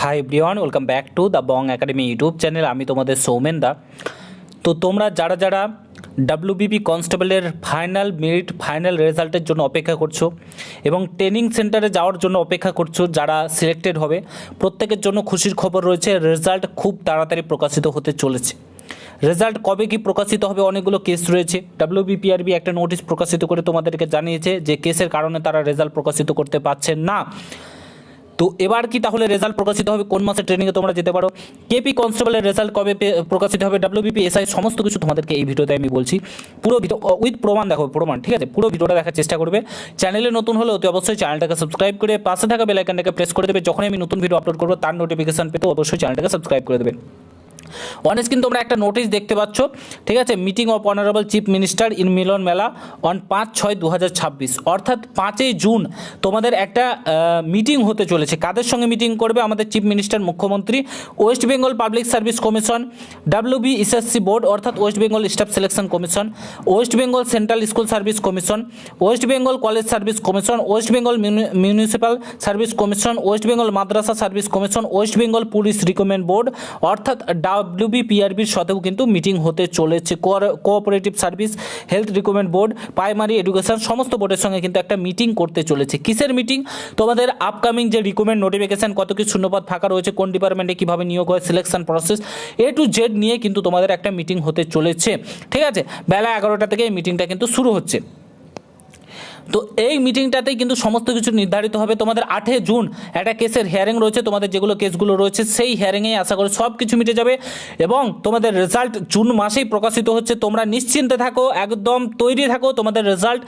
Hi everyone, welcome back to the Bong academy YouTube channel. আমি তোমাদের সৌমেন দা। তো তোমরা যারা যারা ডাব্লিউবিপি কনস্টেবলের ফাইনাল মেরিট ফাইনাল রেজাল্টের জন্য অপেক্ষা করছো এবং ট্রেনিং সেন্টারে যাওয়ার জন্য অপেক্ষা করছো, যারা সিলেক্টেড হবে প্রত্যেকের জন্য খুশির খবর রয়েছে। রেজাল্ট খুব তাড়াতাড়ি প্রকাশিত হতে চলেছে। রেজাল্ট কবে কি প্রকাশিত হবে, অনেকগুলো কেস রয়েছে। ডাব্লিউবিপিআরবি একটা নোটিশ প্রকাশিত করে তোমাদেরকে জানিয়েছে যে কেসের কারণে তারা রেজাল্ট প্রকাশিত করতে পারছেন না। তো এবার কি তাহলে রেজাল্ট প্রকাশিত হবে, কোন মাসে ট্রেনিংয়ে তোমরা যেতে পারো, কেপি কনস্টেবলের রেজাল্ট কবে প্রকাশিত হবে, ডাব্লিউবিপি এসআই, সমস্ত কিছু তোমাদেরকে এই ভিডিওতে আমি বলছি। পুরো ভিডিও উইথ প্রমাণ দেখো, প্রমাণ, ঠিক আছে? পুরো ভিডিওটা দেখার চেষ্টা করবে। চ্যানেলে নতুন হলে অতি অবশ্যই চ্যানেলটাকে সাবস্ক্রাইব করে পাশে থাকা বেল আইকনটাকে প্রেস করে দেবে। যখনই আমি নতুন ভিডিও আপলোড করবো তার নোটিফিকেশন পেতে অবশ্যই চ্যানেলটাকে সাবস্ক্রাইব করে দেবে। অন স্ক্রিন তোমরা একটা নোটিশ দেখতে পাচ্ছ, ঠিক আছে? Meeting of honourable chief minister in Milan Mela on 5/6/2026, অর্থাৎ 5ই জুন তোমাদের একটা মিটিং হতে চলেছে। কাদের সঙ্গে মিটিং করবে? আমাদের চিফ মিনিস্টার, মুখ্যমন্ত্রী, West Bengal Public Service Commission, WBSSC board অর্থাৎ West Bengal Staff Selection Commission, West Bengal Central School Service Commission, West Bengal College Service Commission, West Bengal Municipal Service Commission, West Bengal Madrasah Service Commission, West Bengal Police Recruitment Board, অর্থাৎ WBPRBর সাথেও কিন্তু meeting হতে চলেছে। Cooperative service, health recruitment board, primary education, সমস্ত বোর্ডের সঙ্গে কিন্তু একটা মিটিং করতে চলেছে। কিসের মিটিং? তোমাদের আপকামিং যে রিক্রুটমেন্ট নোটিফিকেশন, কত কি শূন্যপদ ফাঁকা রয়েছে, কোন ডিপার্টমেন্টে কীভাবে নিয়োগ হয়, selection process A to Z নিয়ে কিন্তু তোমাদের একটা মিটিং হতে চলেছে, ঠিক আছে? বেলা 11টা থেকে এই মিটিংটা কিন্তু শুরু হচ্ছে। তো এই মিটিংটাতেই কিন্তু সমস্ত কিছু নির্ধারিত হবে। তোমাদের 8 জুন একটা কেসের হিয়ারিং রয়েছে, তোমাদের যেগুলো কেসগুলো রয়েছে সেই হিয়ারিংয়েই আশা করি সব কিছু মিটে যাবে এবং তোমাদের রেজাল্ট জুন মাসেই প্রকাশিত হচ্ছে। তোমরা নিশ্চিন্তে থাকো, একদম তৈরি থাকো। তোমাদের রেজাল্ট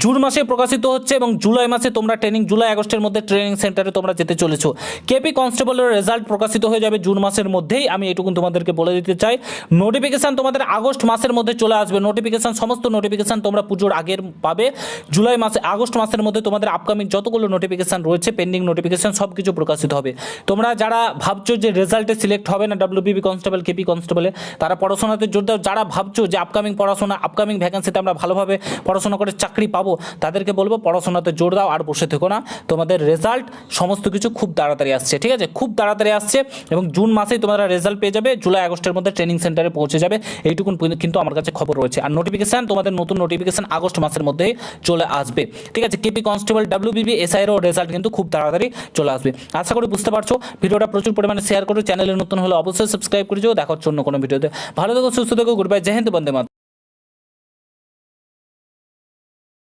জুন মাসে প্রকাশিত হচ্ছে এবং জুলাই মাসে তোমরা জুলাই আগস্টের মধ্যে ট্রেনিং সেন্টারে তোমরা যেতে চলেছো। কেপি কনস্টেবলের রেজাল্ট প্রকাশিত হয়ে যাবে জুন মাসের মধ্যেই, আমি এটুকু তোমাদেরকে বলে দিতে চাই। নোটিফিকেশান তোমাদের আগস্ট মাসের মধ্যে চলে আসবে। নোটিফিকেশান, সমস্ত নোটিফিকেশান তোমরা পুজোর আগের পাবে। জুলাই মাসে, আগস্ট মাসের মধ্যে তোমাদের আপকামিং যতগুলো নোটিফিকেশান রয়েছে, পেন্ডিং নোটিফিকেশান, সব কিছু প্রকাশিত হবে। তোমরা যারা ভাবছো যে রেজাল্টে সিলেক্ট হবে না ডাব্লিউবিপি কনস্টেবল, কেপি কনস্টেবলে, তারা পড়াশোনাতে জোর দাও। যারা ভাবছো যে আপকামিং পড়াশোনা, আপকামিং ভ্যাকেন্সিতে আমরা ভালোভাবে পড়াশোনা করে চাকরি পাবো, তাদেরকে বলবো পড়াশোনাতে জোর দাও, আর বসে থেকো না। তোমাদের রেজাল্ট সমস্ত কিছু খুব তাড়াতাড়ি আসছে, ঠিক আছে? খুব তাড়াতাড়ি আসছে এবং জুন মাসেই তোমরা রেজাল্ট পেয়ে যাবে, জুলাই আগস্টের মধ্যে ট্রেনিং সেন্টারে পৌঁছে যাবে। এইটুকুন কিন্তু আমার কাছে খবর রয়েছে। আর নোটিফিকেশান, তোমাদের নতুন নোটিফিকেশান আগস্ট মাসের মধ্যেই চলে আসবে, ঠিক আছে? কেপি কনস্টেবল, ডাব্লিউবিপি এসআইয়েরও রেজাল্ট কিন্তু খুব তাড়াতাড়ি চলে আসবে। আশা করি বুঝতে পারছো। ভিডিওটা প্রচুর পরিমাণে শেয়ার করো, চ্যানেলে নতুন হলে অবশ্যই সাবস্ক্রাইব করে যাও। দেখার জন্য কোনো ভিডিওতে। ভালো থেকো, সুস্থ থেকো, গুড বাই, জয় হিন্দ, বন্দে মাতরম।